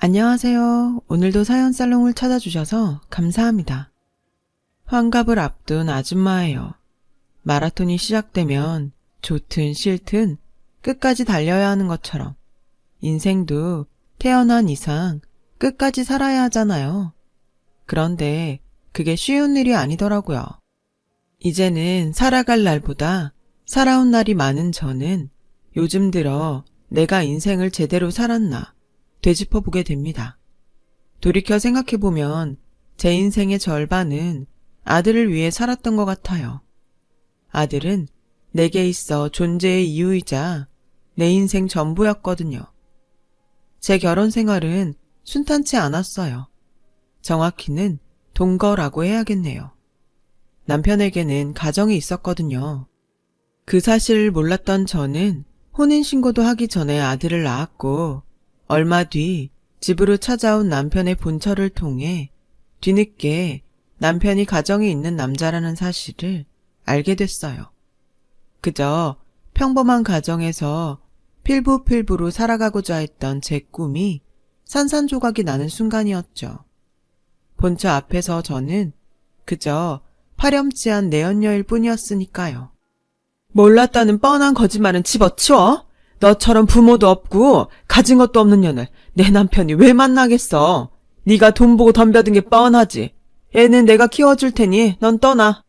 안녕하세요. 오늘도 사연살롱을 찾아주셔서 감사합니다. 환갑을 앞둔 아줌마예요. 마라톤이 시작되면 좋든 싫든 끝까지 달려야 하는 것처럼 인생도 태어난 이상 끝까지 살아야 하잖아요. 그런데 그게 쉬운 일이 아니더라고요. 이제는 살아갈 날보다 살아온 날이 많은 저는 요즘 들어 내가 인생을 제대로 살았나 되짚어보게 됩니다. 돌이켜 생각해보면 제 인생의 절반은 아들을 위해 살았던 것 같아요. 아들은 내게 있어 존재의 이유이자 내 인생 전부였거든요. 제 결혼 생활은 순탄치 않았어요. 정확히는 동거라고 해야겠네요. 남편에게는 가정이 있었거든요. 그 사실을 몰랐던 저는 혼인신고도 하기 전에 아들을 낳았고 얼마 뒤 집으로 찾아온 남편의 본처를 통해 뒤늦게 남편이 가정이 있는 남자라는 사실을 알게 됐어요. 그저 평범한 가정에서 필부필부로 살아가고자 했던 제 꿈이 산산조각이 나는 순간이었죠. 본처 앞에서 저는 그저 파렴치한 내연녀일 뿐이었으니까요. 몰랐다는 뻔한 거짓말은 집어치워. 너처럼 부모도 없고 가진 것도 없는 년을 내 남편이 왜 만나겠어. 네가 돈 보고 덤벼든 게 뻔하지. 애는 내가 키워줄 테니 넌 떠나.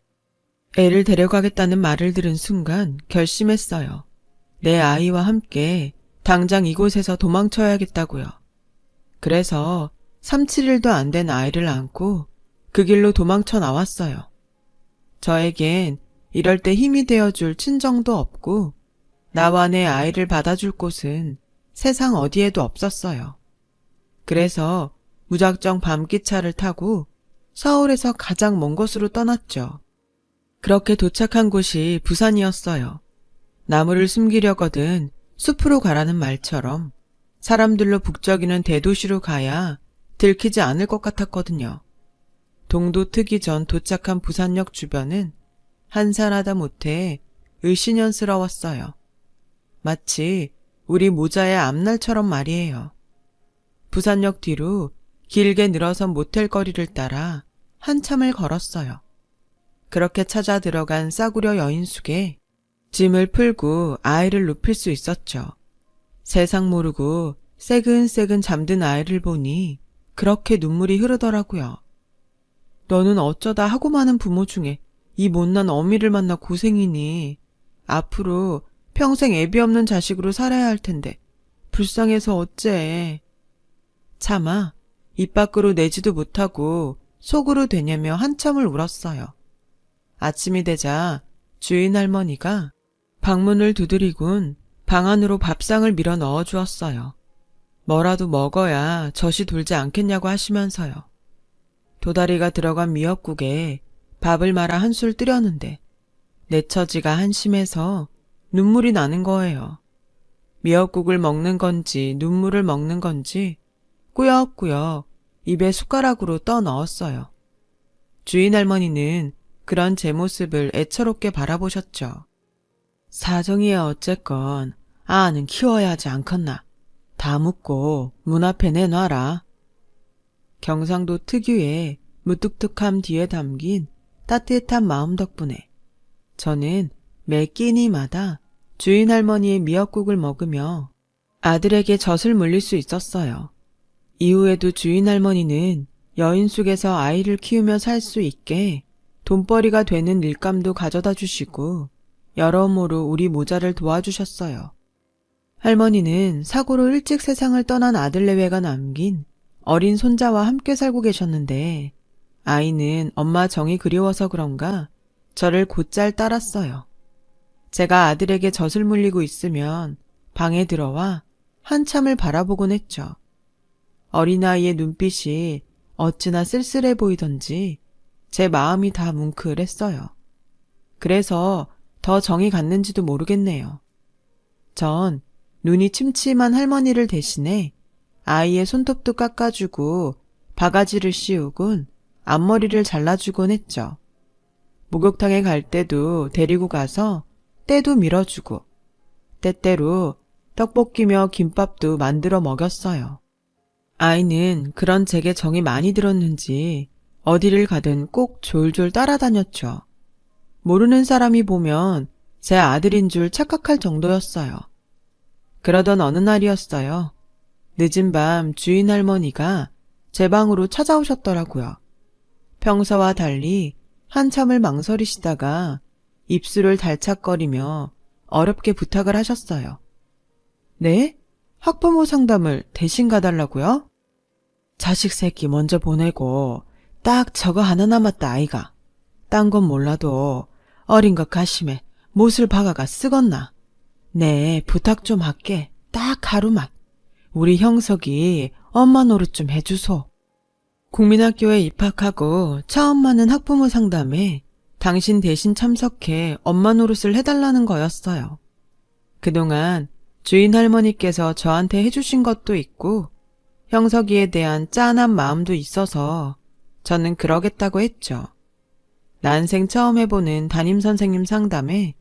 애를 데려가겠다는 말을 들은 순간 결심했어요. 내 아이와 함께 당장 이곳에서 도망쳐야겠다고요. 그래서 3, 7일도 안 된 아이를 안고 그 길로 도망쳐 나왔어요. 저에겐 이럴 때 힘이 되어줄 친정도 없고 나와 내 아이를 받아줄 곳은 세상 어디에도 없었어요. 그래서 무작정 밤기차를 타고 서울에서 가장 먼 곳으로 떠났죠. 그렇게 도착한 곳이 부산이었어요. 나무를 숨기려거든 숲으로 가라는 말처럼 사람들로 북적이는 대도시로 가야 들키지 않을 것 같았거든요. 동도 트기 전 도착한 부산역 주변은 한산하다 못해 을씨년스러웠어요. 마치 우리 모자의 앞날처럼 말이에요. 부산역 뒤로 길게 늘어선 모텔 거리를 따라 한참을 걸었어요. 그렇게 찾아 들어간 싸구려 여인숙에 짐을 풀고 아이를 눕힐 수 있었죠. 세상 모르고 새근새근 잠든 아이를 보니 그렇게 눈물이 흐르더라고요. 너는 어쩌다 하고 많은 부모 중에 이 못난 어미를 만나 고생이니 앞으로 평생 애비 없는 자식으로 살아야 할 텐데 불쌍해서 어째. 차마 입 밖으로 내지도 못하고 속으로 되냐며 한참을 울었어요. 아침이 되자 주인 할머니가 방문을 두드리곤 방 안으로 밥상을 밀어 넣어 주었어요. 뭐라도 먹어야 젖이 돌지 않겠냐고 하시면서요. 도다리가 들어간 미역국에 밥을 말아 한술 뜨려는데 내 처지가 한심해서 눈물이 나는 거예요. 미역국을 먹는 건지 눈물을 먹는 건지 꾸역꾸역 입에 숟가락으로 떠 넣었어요. 주인 할머니는 그런 제 모습을 애처롭게 바라보셨죠. 사정이야 어쨌건 아는 키워야 하지 않겠나. 다 묻고 문 앞에 내놔라. 경상도 특유의 무뚝뚝함 뒤에 담긴 따뜻한 마음 덕분에 저는 매 끼니마다 주인 할머니의 미역국을 먹으며 아들에게 젖을 물릴 수 있었어요. 이후에도 주인 할머니는 여인숙에서 아이를 키우며 살 수 있게 돈벌이가 되는 일감도 가져다 주시고 여러모로 우리 모자를 도와주셨어요. 할머니는 사고로 일찍 세상을 떠난 아들 내외가 남긴 어린 손자와 함께 살고 계셨는데 아이는 엄마 정이 그리워서 그런가 저를 곧잘 따랐어요. 제가 아들에게 젖을 물리고 있으면 방에 들어와 한참을 바라보곤 했죠. 어린아이의 눈빛이 어찌나 쓸쓸해 보이던지 제 마음이 다 뭉클했어요. 그래서 더 정이 갔는지도 모르겠네요. 전 눈이 침침한 할머니를 대신해 아이의 손톱도 깎아주고 바가지를 씌우곤 앞머리를 잘라주곤 했죠. 목욕탕에 갈 때도 데리고 가서 때도 밀어주고 때때로 떡볶이며 김밥도 만들어 먹였어요. 아이는 그런 제게 정이 많이 들었는지 어디를 가든 꼭 졸졸 따라다녔죠. 모르는 사람이 보면 제 아들인 줄 착각할 정도였어요. 그러던 어느 날이었어요. 늦은 밤 주인 할머니가 제 방으로 찾아오셨더라고요. 평소와 달리 한참을 망설이시다가 입술을 달착거리며 어렵게 부탁을 하셨어요. 네? 학부모 상담을 대신 가달라고요? 자식 새끼 먼저 보내고 딱 저거 하나 남았다 아이가. 딴 건 몰라도 어린 것 가심에 못을 박아가 쓰겄나. 네, 부탁 좀 할게. 딱 하루만. 우리 형석이 엄마 노릇 좀 해주소. 국민학교에 입학하고 처음 맞는 학부모 상담에 당신 대신 참석해 엄마 노릇을 해달라는 거였어요. 그동안 주인 할머니께서 저한테 해주신 것도 있고 형석이에 대한 짠한 마음도 있어서 저는 그러겠다고 했죠. 난생 처음 해보는 담임선생님 상담에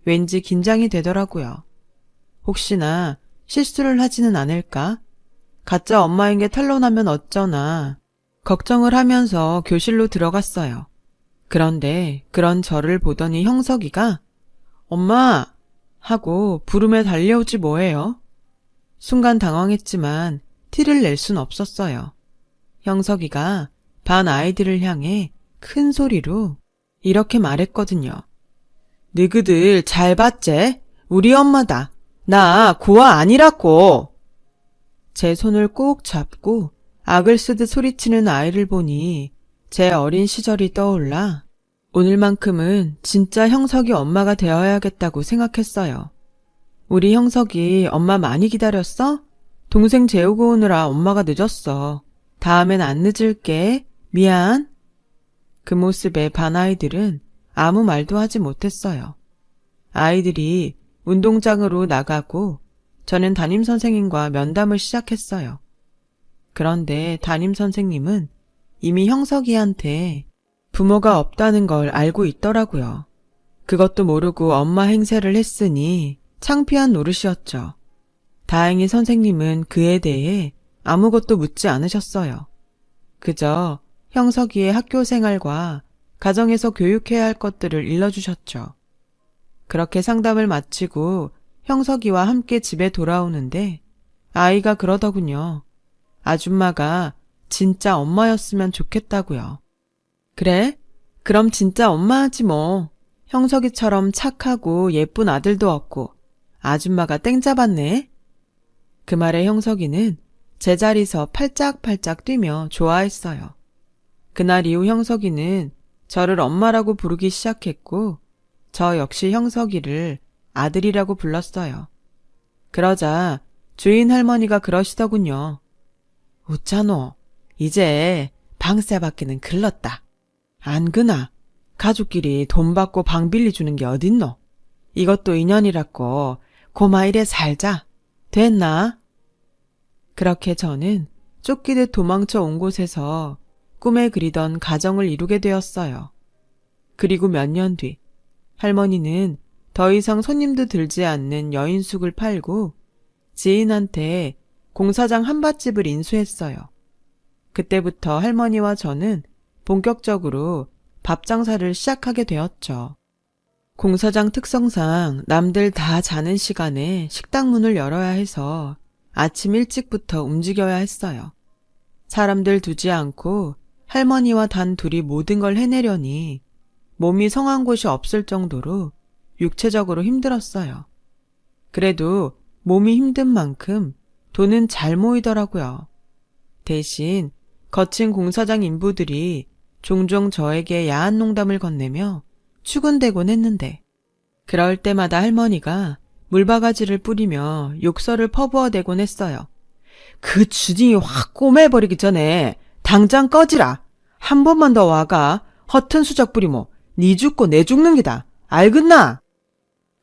왠지 긴장이 되더라고요. 혹시나 실수를 하지는 않을까? 가짜 엄마인 게 탄로나면 어쩌나 걱정을 하면서 교실로 들어갔어요. 그런데 그런 저를 보더니 형석이가 엄마! 하고 부름에 달려오지 뭐예요? 순간 당황했지만 티를 낼 순 없었어요. 형석이가 반 아이들을 향해 큰 소리로 이렇게 말했거든요. 너희들 잘 봤제? 우리 엄마다. 나 고아 아니라고. 제 손을 꼭 잡고 악을 쓰듯 소리치는 아이를 보니 제 어린 시절이 떠올라 오늘만큼은 진짜 형석이 엄마가 되어야겠다고 생각했어요. 우리 형석이 엄마 많이 기다렸어? 동생 재우고 오느라 엄마가 늦었어. 다음엔 안 늦을게. 미안. 그 모습에 반 아이들은 아무 말도 하지 못했어요. 아이들이 운동장으로 나가고 저는 담임선생님과 면담을 시작했어요. 그런데 담임선생님은 이미 형석이한테 부모가 없다는 걸 알고 있더라고요. 그것도 모르고 엄마 행세를 했으니 창피한 노릇이었죠. 다행히 선생님은 그에 대해 아무것도 묻지 않으셨어요. 그저 형석이의 학교 생활과 가정에서 교육해야 할 것들을 일러주셨죠. 그렇게 상담을 마치고 형석이와 함께 집에 돌아오는데 아이가 그러더군요. 아줌마가 진짜 엄마였으면 좋겠다고요. 그래? 그럼 진짜 엄마 하지 뭐. 형석이처럼 착하고 예쁜 아들도 없고 아줌마가 땡 잡았네. 그 말에 형석이는 제자리서 팔짝팔짝 뛰며 좋아했어요. 그날 이후 형석이는 저를 엄마라고 부르기 시작했고 저 역시 형석이를 아들이라고 불렀어요. 그러자 주인 할머니가 그러시더군요. 웃자노, 이제 방세받기는 글렀다. 안 그나 가족끼리 돈 받고 방 빌려주는 게 어딨노? 이것도 인연이라고 고마 이래 살자. 됐나? 그렇게 저는 쫓기듯 도망쳐 온 곳에서 꿈에 그리던 가정을 이루게 되었어요. 그리고 몇 년 뒤 할머니는 더 이상 손님도 들지 않는 여인숙을 팔고 지인한테 공사장 한밭집을 인수했어요. 그때부터 할머니와 저는 본격적으로 밥 장사를 시작하게 되었죠. 공사장 특성상 남들 다 자는 시간에 식당 문을 열어야 해서 아침 일찍부터 움직여야 했어요. 사람들 두지 않고 할머니와 단 둘이 모든 걸 해내려니 몸이 성한 곳이 없을 정도로 육체적으로 힘들었어요. 그래도 몸이 힘든 만큼 돈은 잘 모이더라고요. 대신 거친 공사장 인부들이 종종 저에게 야한 농담을 건네며 추근대곤 했는데 그럴 때마다 할머니가 물바가지를 뿌리며 욕설을 퍼부어대곤 했어요. 그 주둥이 확 꼬매버리기 전에 당장 꺼지라. 한 번만 더 와가 허튼 수작 부리모 니 죽고 내 죽는 기다. 알겠나?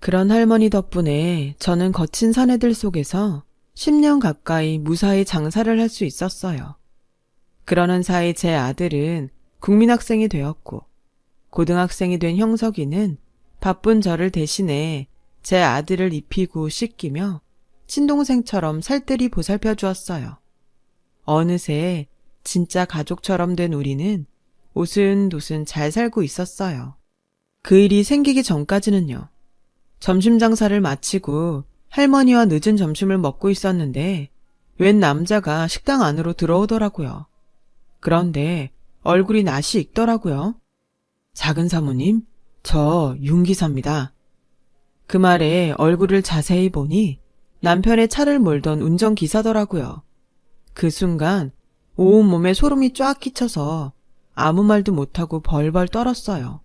그런 할머니 덕분에 저는 거친 사내들 속에서 10년 가까이 무사히 장사를 할 수 있었어요. 그러는 사이 제 아들은 국민학생이 되었고 고등학생이 된 형석이는 바쁜 저를 대신해 제 아들을 입히고 씻기며 친동생처럼 살뜰히 보살펴 주었어요. 어느새 진짜 가족처럼 된 우리는 오순도순 잘 살고 있었어요. 그 일이 생기기 전까지는요. 점심 장사를 마치고 할머니와 늦은 점심을 먹고 있었는데 웬 남자가 식당 안으로 들어오더라고요. 그런데 얼굴이 낯이 익더라고요. 작은 사모님, 저 윤기사입니다. 그 말에 얼굴을 자세히 보니 남편의 차를 몰던 운전기사더라고요. 그 순간 온몸에 소름이 쫙 끼쳐서 아무 말도 못하고 벌벌 떨었어요.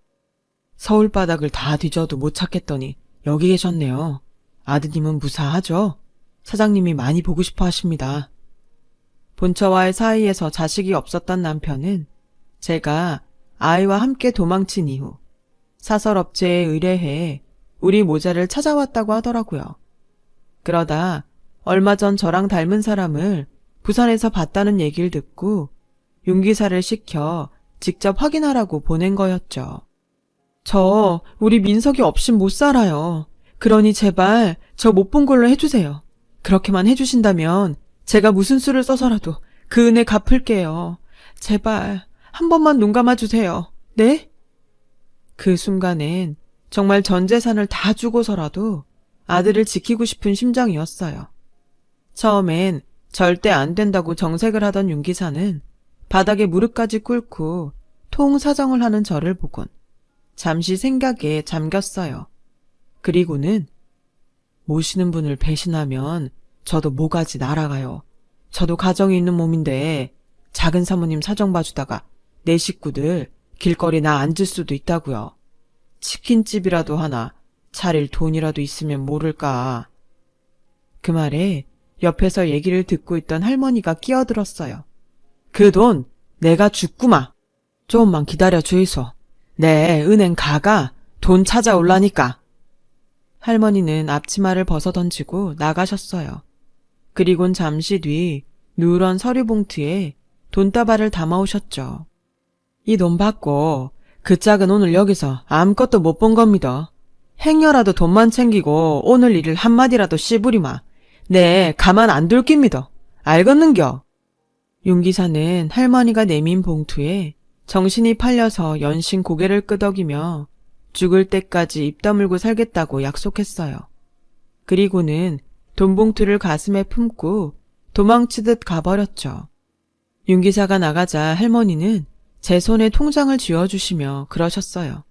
서울 바닥을 다 뒤져도 못 찾겠더니 여기 계셨네요. 아드님은 무사하죠? 사장님이 많이 보고 싶어 하십니다. 본처와의 사이에서 자식이 없었던 남편은 제가 아이와 함께 도망친 이후 사설업체에 의뢰해 우리 모자를 찾아왔다고 하더라고요. 그러다 얼마 전 저랑 닮은 사람을 부산에서 봤다는 얘기를 듣고 윤기사를 시켜 직접 확인하라고 보낸 거였죠. 저 우리 민석이 없인 못 살아요. 그러니 제발 저 못 본 걸로 해주세요. 그렇게만 해주신다면 제가 무슨 수를 써서라도 그 은혜 갚을게요. 제발 한 번만 눈 감아주세요. 네? 그 순간엔 정말 전 재산을 다 주고서라도 아들을 지키고 싶은 심정이었어요. 처음엔 절대 안 된다고 정색을 하던 윤기사는 바닥에 무릎까지 꿇고 통사정을 하는 저를 보곤 잠시 생각에 잠겼어요. 그리고는 모시는 분을 배신하면 저도 모가지 날아가요. 저도 가정이 있는 몸인데 작은 사모님 사정 봐주다가 내 식구들 길거리 나 앉을 수도 있다고요. 치킨집이라도 하나 차릴 돈이라도 있으면 모를까. 그 말에 옆에서 얘기를 듣고 있던 할머니가 끼어들었어요. 그 돈 내가 줬구마. 조금만 기다려 주이소. 내 은행 가가 돈 찾아올라니까. 할머니는 앞치마를 벗어던지고 나가셨어요. 그리곤 잠시 뒤 누런 서류 봉투에 돈다발을 담아오셨죠. 이 돈 받고 그 짝은 오늘 여기서 아무것도 못 본 겁니다. 행여라도 돈만 챙기고 오늘 일을 한마디라도 씨부리마. 네, 가만 안 둘 깁니다. 알겠는겨? 윤기사는 할머니가 내민 봉투에 정신이 팔려서 연신 고개를 끄덕이며 죽을 때까지 입 다물고 살겠다고 약속했어요. 그리고는 돈봉투를 가슴에 품고 도망치듯 가버렸죠. 윤기사가 나가자 할머니는 제 손에 통장을 쥐어주시며 그러셨어요.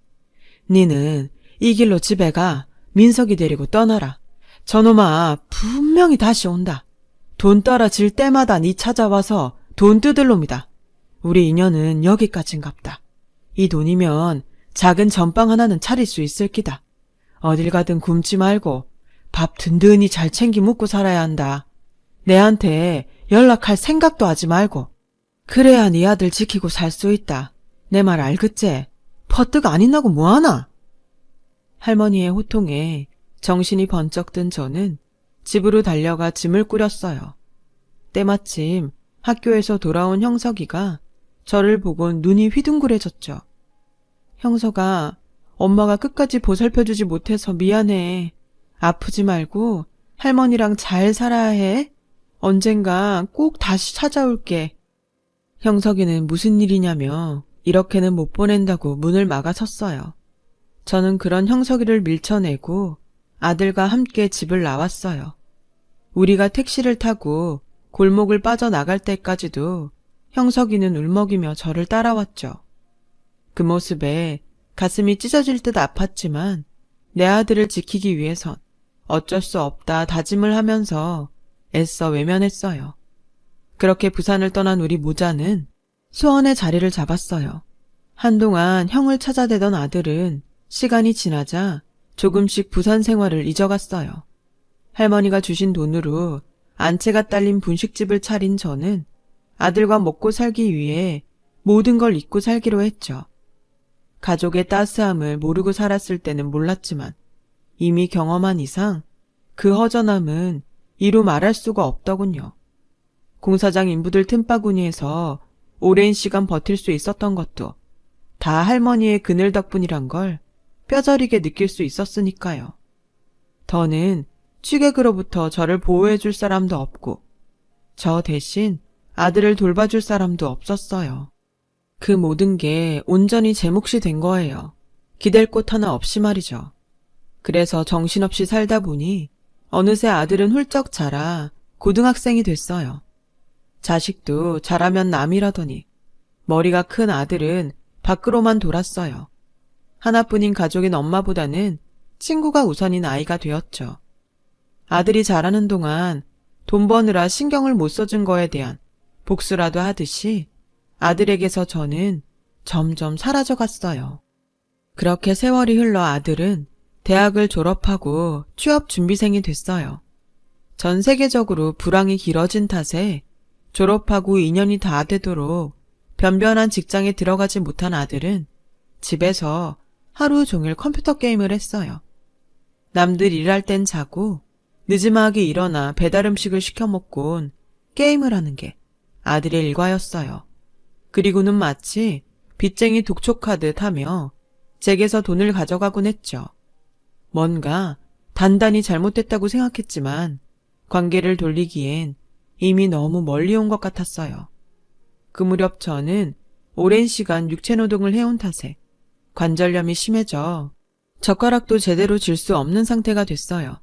니는 이 길로 집에 가 민석이 데리고 떠나라. 저놈아 분명히 다시 온다. 돈 떨어질 때마다 니 찾아와서 돈 뜯을 놈이다. 우리 인연은 여기까진갑다. 이 돈이면 작은 전빵 하나는 차릴 수 있을 기다. 어딜 가든 굶지 말고 밥 든든히 잘 챙기 먹고 살아야 한다. 내한테 연락할 생각도 하지 말고. 그래야 네 아들 지키고 살 수 있다. 내 말 알겠지? 퍼뜩 안 있나고 뭐하나? 할머니의 호통에 정신이 번쩍 든 저는 집으로 달려가 짐을 꾸렸어요. 때마침 학교에서 돌아온 형석이가 저를 보곤 눈이 휘둥그레졌죠. 형석아, 엄마가 끝까지 보살펴주지 못해서 미안해. 아프지 말고 할머니랑 잘 살아야 해. 언젠가 꼭 다시 찾아올게. 형석이는 무슨 일이냐며 이렇게는 못 보낸다고 문을 막아섰어요. 저는 그런 형석이를 밀쳐내고 아들과 함께 집을 나왔어요. 우리가 택시를 타고 골목을 빠져나갈 때까지도 형석이는 울먹이며 저를 따라왔죠. 그 모습에 가슴이 찢어질 듯 아팠지만 내 아들을 지키기 위해선 어쩔 수 없다 다짐을 하면서 애써 외면했어요. 그렇게 부산을 떠난 우리 모자는 수원에 자리를 잡았어요. 한동안 형을 찾아대던 아들은 시간이 지나자 조금씩 부산 생활을 잊어갔어요. 할머니가 주신 돈으로 안채가 딸린 분식집을 차린 저는 아들과 먹고 살기 위해 모든 걸 잊고 살기로 했죠. 가족의 따스함을 모르고 살았을 때는 몰랐지만 이미 경험한 이상 그 허전함은 이루 말할 수가 없더군요. 공사장 인부들 틈바구니에서 오랜 시간 버틸 수 있었던 것도 다 할머니의 그늘 덕분이란 걸 뼈저리게 느낄 수 있었으니까요. 더는 취객으로부터 저를 보호해줄 사람도 없고 저 대신 아들을 돌봐줄 사람도 없었어요. 그 모든 게 온전히 제 몫이 된 거예요. 기댈 곳 하나 없이 말이죠. 그래서 정신없이 살다 보니 어느새 아들은 훌쩍 자라 고등학생이 됐어요. 자식도 자라면 남이라더니 머리가 큰 아들은 밖으로만 돌았어요. 하나뿐인 가족인 엄마보다는 친구가 우선인 아이가 되었죠. 아들이 자라는 동안 돈 버느라 신경을 못 써준 거에 대한 복수라도 하듯이 아들에게서 저는 점점 사라져 갔어요. 그렇게 세월이 흘러 아들은 대학을 졸업하고 취업 준비생이 됐어요. 전 세계적으로 불황이 길어진 탓에 졸업하고 2년이 다 되도록 변변한 직장에 들어가지 못한 아들은 집에서 하루 종일 컴퓨터 게임을 했어요. 남들 일할 땐 자고 늦지막이 일어나 배달 음식을 시켜 먹곤 게임을 하는 게 아들의 일과였어요. 그리고는 마치 빚쟁이 독촉하듯 하며 제게서 돈을 가져가곤 했죠. 뭔가 단단히 잘못됐다고 생각했지만 관계를 돌리기엔 이미 너무 멀리 온 것 같았어요. 그 무렵 저는 오랜 시간 육체노동을 해온 탓에 관절염이 심해져 젓가락도 제대로 쥘 수 없는 상태가 됐어요.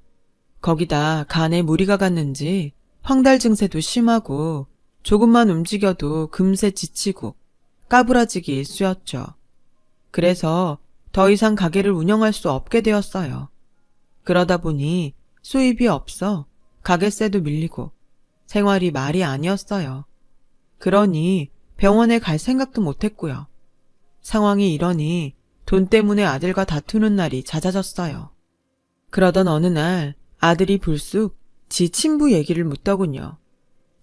거기다 간에 무리가 갔는지 황달 증세도 심하고 조금만 움직여도 금세 지치고 까부라지기 일쑤였죠. 그래서 더 이상 가게를 운영할 수 없게 되었어요. 그러다 보니 수입이 없어 가게세도 밀리고 생활이 말이 아니었어요. 그러니 병원에 갈 생각도 못했고요. 상황이 이러니 돈 때문에 아들과 다투는 날이 잦아졌어요. 그러던 어느 날 아들이 불쑥 지 친부 얘기를 묻더군요.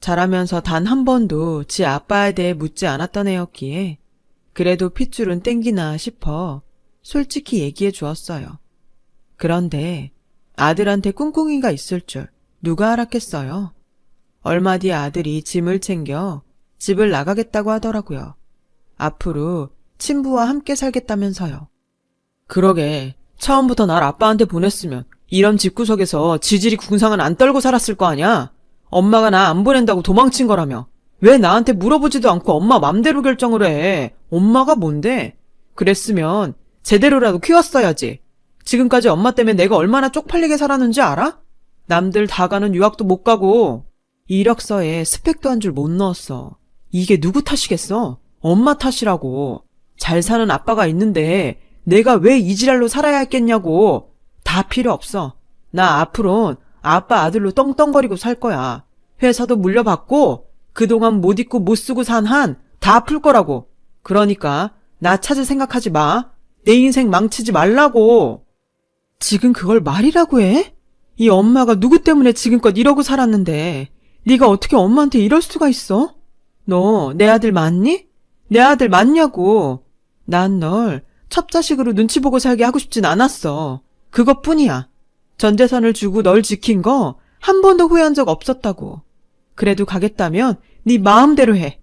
자라면서 단 한 번도 지 아빠에 대해 묻지 않았던 애였기에 그래도 핏줄은 땡기나 싶어 솔직히 얘기해 주었어요. 그런데 아들한테 꿍꿍이가 있을 줄 누가 알았겠어요? 얼마 뒤 아들이 짐을 챙겨 집을 나가겠다고 하더라고요. 앞으로 친부와 함께 살겠다면서요. 그러게, 처음부터 날 아빠한테 보냈으면 이런 집구석에서 지질이 궁상은 안 떨고 살았을 거 아냐? 엄마가 나 안 보낸다고 도망친 거라며. 왜 나한테 물어보지도 않고 엄마 맘대로 결정을 해? 엄마가 뭔데? 그랬으면 제대로라도 키웠어야지. 지금까지 엄마 때문에 내가 얼마나 쪽팔리게 살았는지 알아? 남들 다 가는 유학도 못 가고 이력서에 스펙도 한 줄 못 넣었어. 이게 누구 탓이겠어? 엄마 탓이라고. 잘 사는 아빠가 있는데 내가 왜 이 지랄로 살아야 했겠냐고. 다 필요 없어. 나 앞으론 아빠 아들로 떵떵거리고 살 거야. 회사도 물려받고 그동안 못 입고 못 쓰고 산 한 다 풀 거라고. 그러니까 나 찾을 생각하지 마. 내 인생 망치지 말라고. 지금 그걸 말이라고 해? 이 엄마가 누구 때문에 지금껏 이러고 살았는데 네가 어떻게 엄마한테 이럴 수가 있어? 너 내 아들 맞니? 내 아들 맞냐고. 난 널 첩자식으로 눈치 보고 살게 하고 싶진 않았어. 그것뿐이야. 전 재산을 주고 널 지킨 거 한 번도 후회한 적 없었다고. 그래도 가겠다면 네 마음대로 해.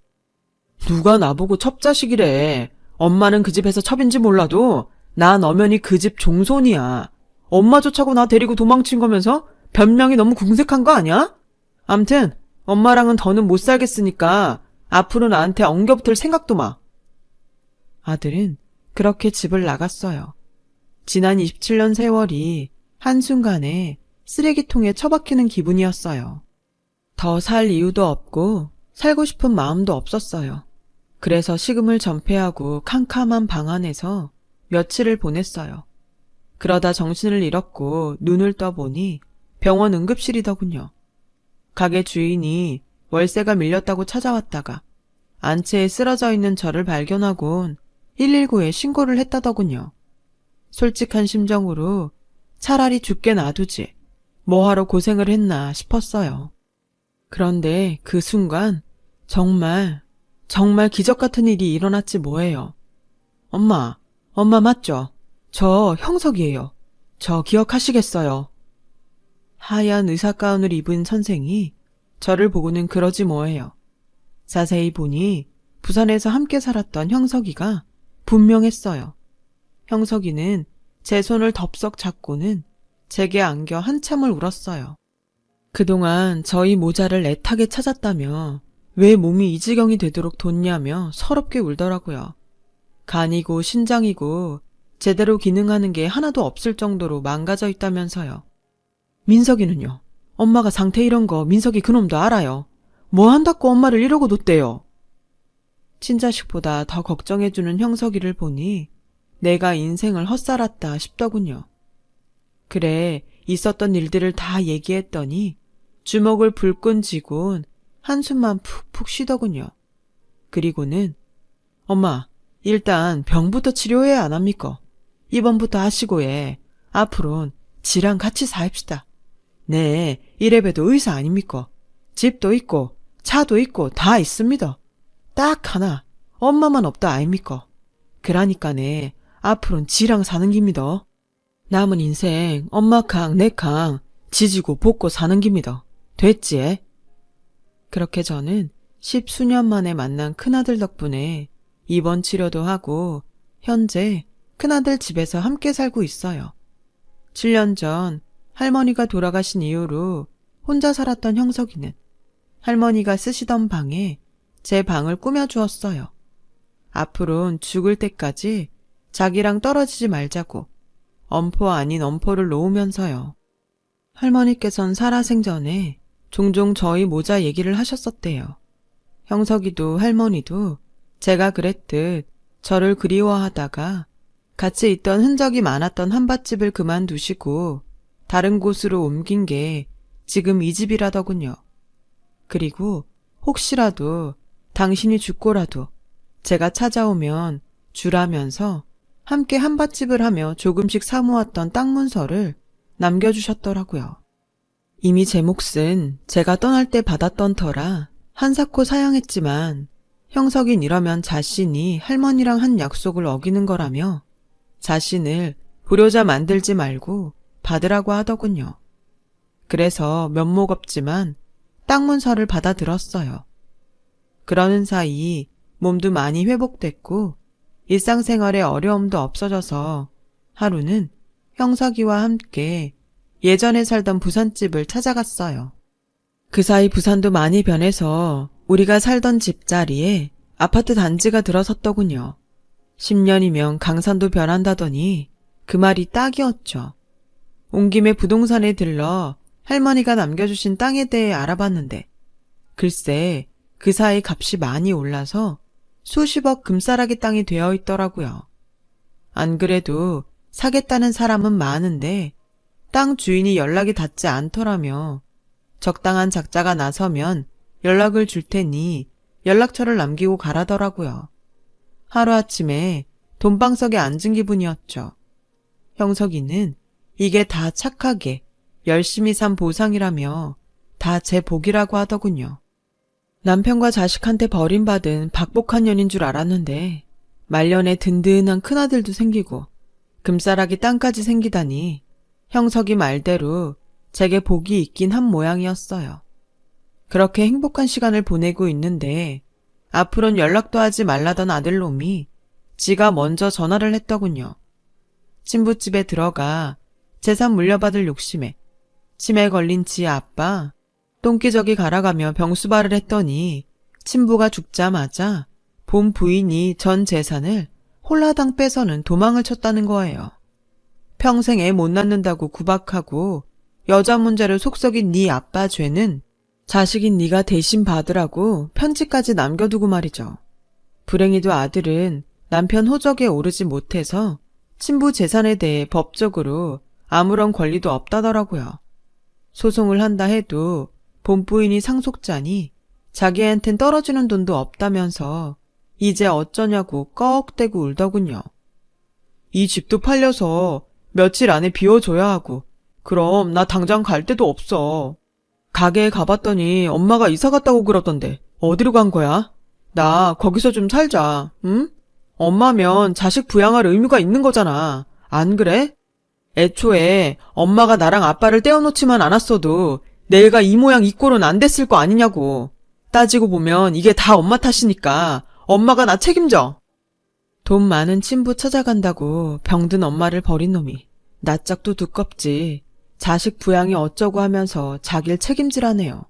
누가 나보고 첩자식이래. 엄마는 그 집에서 첩인지 몰라도 난 엄연히 그 집 종손이야. 엄마 좋자고 나 데리고 도망친 거면서 변명이 너무 궁색한 거 아니야? 암튼 엄마랑은 더는 못 살겠으니까 앞으로 나한테 엉겨붙을 생각도 마. 아들은 그렇게 집을 나갔어요. 지난 27년 세월이 한순간에 쓰레기통에 처박히는 기분이었어요. 더 살 이유도 없고 살고 싶은 마음도 없었어요. 그래서 식음을 전폐하고 캄캄한 방 안에서 며칠을 보냈어요. 그러다 정신을 잃었고 눈을 떠보니 병원 응급실이더군요. 가게 주인이 월세가 밀렸다고 찾아왔다가 안채에 쓰러져 있는 저를 발견하곤 119에 신고를 했다더군요. 솔직한 심정으로 차라리 죽게 놔두지 뭐하러 고생을 했나 싶었어요. 그런데 그 순간 정말 기적 같은 일이 일어났지 뭐예요. 엄마 맞죠? 저 형석이에요. 저 기억하시겠어요? 하얀 의사 가운을 입은 선생이 저를 보고는 그러지 뭐예요. 자세히 보니 부산에서 함께 살았던 형석이가 분명했어요. 형석이는 제 손을 덥석 잡고는 제게 안겨 한참을 울었어요. 그동안 저희 모자를 애타게 찾았다며 왜 몸이 이 지경이 되도록 뒀냐며 서럽게 울더라고요. 간이고 신장이고 제대로 기능하는 게 하나도 없을 정도로 망가져 있다면서요. 민석이는요? 엄마가 상태 이런 거 민석이 그놈도 알아요. 뭐 한다고 엄마를 이러고 뒀대요. 친자식보다 더 걱정해주는 형석이를 보니 내가 인생을 헛살았다 싶더군요. 그래, 있었던 일들을 다 얘기했더니 주먹을 불끈 쥐곤 한숨만 푹푹 쉬더군요. 그리고는 엄마, 일단 병부터 치료해야 안 합니까? 이번부터 하시고 해. 앞으론 지랑 같이 사입시다. 네, 이래봬도 의사 아닙니까? 집도 있고 차도 있고 다 있습니다. 딱 하나, 엄마만 없다 아닙니까? 그러니까네, 앞으론 지랑 사는 깁니다. 남은 인생 엄마 강, 내 강 지지고 볶고 사는 깁니다. 됐지? 그렇게 저는 10수년 만에 만난 큰아들 덕분에 입원 치료도 하고 현재 큰아들 집에서 함께 살고 있어요. 7년 전 할머니가 돌아가신 이후로 혼자 살았던 형석이는 할머니가 쓰시던 방에 제 방을 꾸며주었어요. 앞으론 죽을 때까지 자기랑 떨어지지 말자고 엄포 아닌 엄포를 놓으면서요. 할머니께선 살아생전에 종종 저희 모자 얘기를 하셨었대요. 형석이도 할머니도 제가 그랬듯 저를 그리워하다가 같이 있던 흔적이 많았던 한밭집을 그만두시고 다른 곳으로 옮긴 게 지금 이 집이라더군요. 그리고 혹시라도 당신이 죽고라도 제가 찾아오면 주라면서 함께 한밭집을 하며 조금씩 사모았던 땅 문서를 남겨주셨더라고요. 이미 제 몫은 제가 떠날 때 받았던 터라 한사코 사양했지만 형석인 이러면 자신이 할머니랑 한 약속을 어기는 거라며 자신을 불효자 만들지 말고 받으라고 하더군요. 그래서 면목 없지만 땅 문서를 받아들었어요. 그러는 사이 몸도 많이 회복됐고 일상생활에 어려움도 없어져서 하루는 형석이와 함께 예전에 살던 부산집을 찾아갔어요. 그 사이 부산도 많이 변해서 우리가 살던 집자리에 아파트 단지가 들어섰더군요. 10년이면 강산도 변한다더니 그 말이 딱이었죠. 온 김에 부동산에 들러 할머니가 남겨주신 땅에 대해 알아봤는데 글쎄 그 사이 값이 많이 올라서 수십억 금싸라기 땅이 되어 있더라고요. 안 그래도 사겠다는 사람은 많은데 땅 주인이 연락이 닿지 않더라며 적당한 작자가 나서면 연락을 줄 테니 연락처를 남기고 가라더라고요. 하루아침에 돈방석에 앉은 기분이었죠. 형석이는 이게 다 착하게 열심히 산 보상이라며 다 제 복이라고 하더군요. 남편과 자식한테 버림받은 박복한 년인 줄 알았는데 말년에 든든한 큰아들도 생기고 금싸라기 땅까지 생기다니 형석이 말대로 제게 복이 있긴 한 모양이었어요. 그렇게 행복한 시간을 보내고 있는데 앞으론 연락도 하지 말라던 아들놈이 지가 먼저 전화를 했더군요. 친부집에 들어가 재산 물려받을 욕심에 치매 걸린 지 아빠 똥기저귀 갈아가며 병수발을 했더니 친부가 죽자마자 본 부인이 전 재산을 홀라당 빼서는 도망을 쳤다는 거예요. 평생 애 못 낳는다고 구박하고 여자 문제를 속썩인 네 아빠 죄는 자식인 네가 대신 받으라고 편지까지 남겨두고 말이죠. 불행히도 아들은 남편 호적에 오르지 못해서 친부 재산에 대해 법적으로 아무런 권리도 없다더라고요. 소송을 한다 해도 본부인이 상속자니 자기한텐 떨어지는 돈도 없다면서 이제 어쩌냐고 꺽대고 울더군요. 이 집도 팔려서 며칠 안에 비워줘야 하고 그럼 나 당장 갈 데도 없어. 가게에 가봤더니 엄마가 이사 갔다고 그러던데 어디로 간 거야? 나 거기서 좀 살자, 응? 엄마면 자식 부양할 의무가 있는 거잖아. 안 그래? 애초에 엄마가 나랑 아빠를 떼어놓지만 않았어도 내가 이 모양 이 꼴은 안 됐을 거 아니냐고. 따지고 보면 이게 다 엄마 탓이니까 엄마가 나 책임져. 돈 많은 친부 찾아간다고 병든 엄마를 버린 놈이 낯짝도 두껍지. 자식 부양이 어쩌고 하면서 자기를 책임지라네요.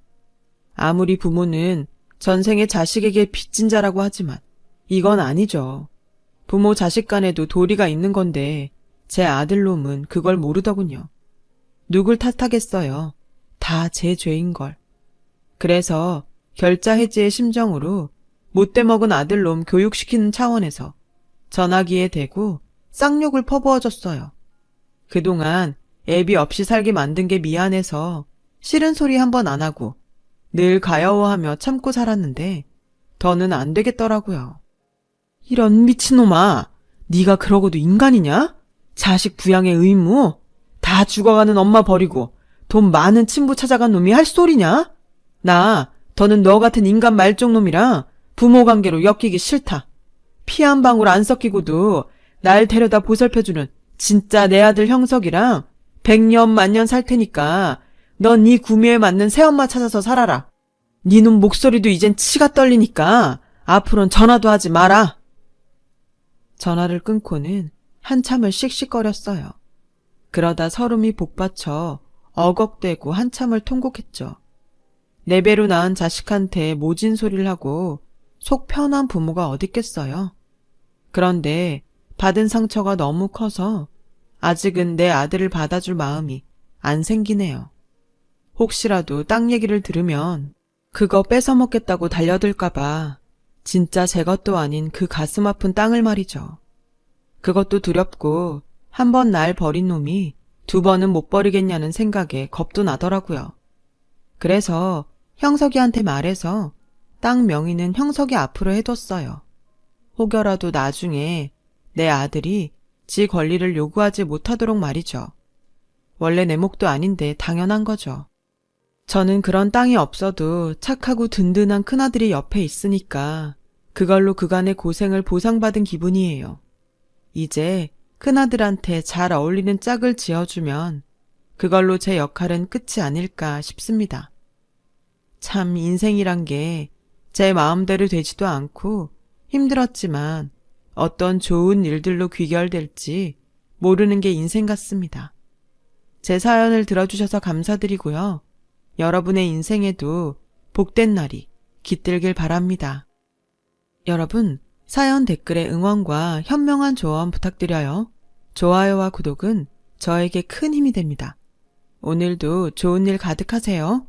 아무리 부모는 전생에 자식에게 빚진 자라고 하지만 이건 아니죠. 부모 자식 간에도 도리가 있는 건데 제 아들놈은 그걸 모르더군요. 누굴 탓하겠어요. 다 제 죄인걸. 그래서 결자 해지의 심정으로 못돼 먹은 아들놈 교육시키는 차원에서 전화기에 대고 쌍욕을 퍼부어줬어요. 그동안 애비 없이 살게 만든 게 미안해서 싫은 소리 한 번 안 하고 늘 가여워하며 참고 살았는데 더는 안 되겠더라고요. 이런 미친놈아, 네가 그러고도 인간이냐? 자식 부양의 의무? 다 죽어가는 엄마 버리고 돈 많은 친부 찾아간 놈이 할 소리냐? 나 더는 너 같은 인간 말종놈이랑 부모 관계로 엮이기 싫다. 피 한 방울 안 섞이고도 날 데려다 보살펴주는 진짜 내 아들 형석이랑 100년 만년 살 테니까 넌 네 구미에 맞는 새엄마 찾아서 살아라. 네 놈 목소리도 이젠 치가 떨리니까 앞으론 전화도 하지 마라. 전화를 끊고는 한참을 씩씩거렸어요. 그러다 서름이 복받쳐 어걱대고 한참을 통곡했죠. 네 배로 낳은 자식한테 모진 소리를 하고 속 편한 부모가 어딨겠어요. 그런데 받은 상처가 너무 커서 아직은 내 아들을 받아줄 마음이 안 생기네요. 혹시라도 땅 얘기를 들으면 그거 뺏어먹겠다고 달려들까봐 진짜 제 것도 아닌 그 가슴 아픈 땅을 말이죠. 그것도 두렵고 한 번 날 버린 놈이 두 번은 못 버리겠냐는 생각에 겁도 나더라고요. 그래서 형석이한테 말해서 땅 명의는 형석이 앞으로 해뒀어요. 혹여라도 나중에 내 아들이 지 권리를 요구하지 못하도록 말이죠. 원래 내 몫도 아닌데 당연한 거죠. 저는 그런 땅이 없어도 착하고 든든한 큰아들이 옆에 있으니까 그걸로 그간의 고생을 보상받은 기분이에요. 이제 큰아들한테 잘 어울리는 짝을 지어주면 그걸로 제 역할은 끝이 아닐까 싶습니다. 참 인생이란 게 제 마음대로 되지도 않고 힘들었지만 어떤 좋은 일들로 귀결될지 모르는 게 인생 같습니다. 제 사연을 들어주셔서 감사드리고요. 여러분의 인생에도 복된 날이 깃들길 바랍니다. 여러분, 사연 댓글에 응원과 현명한 조언 부탁드려요. 좋아요와 구독은 저에게 큰 힘이 됩니다. 오늘도 좋은 일 가득하세요.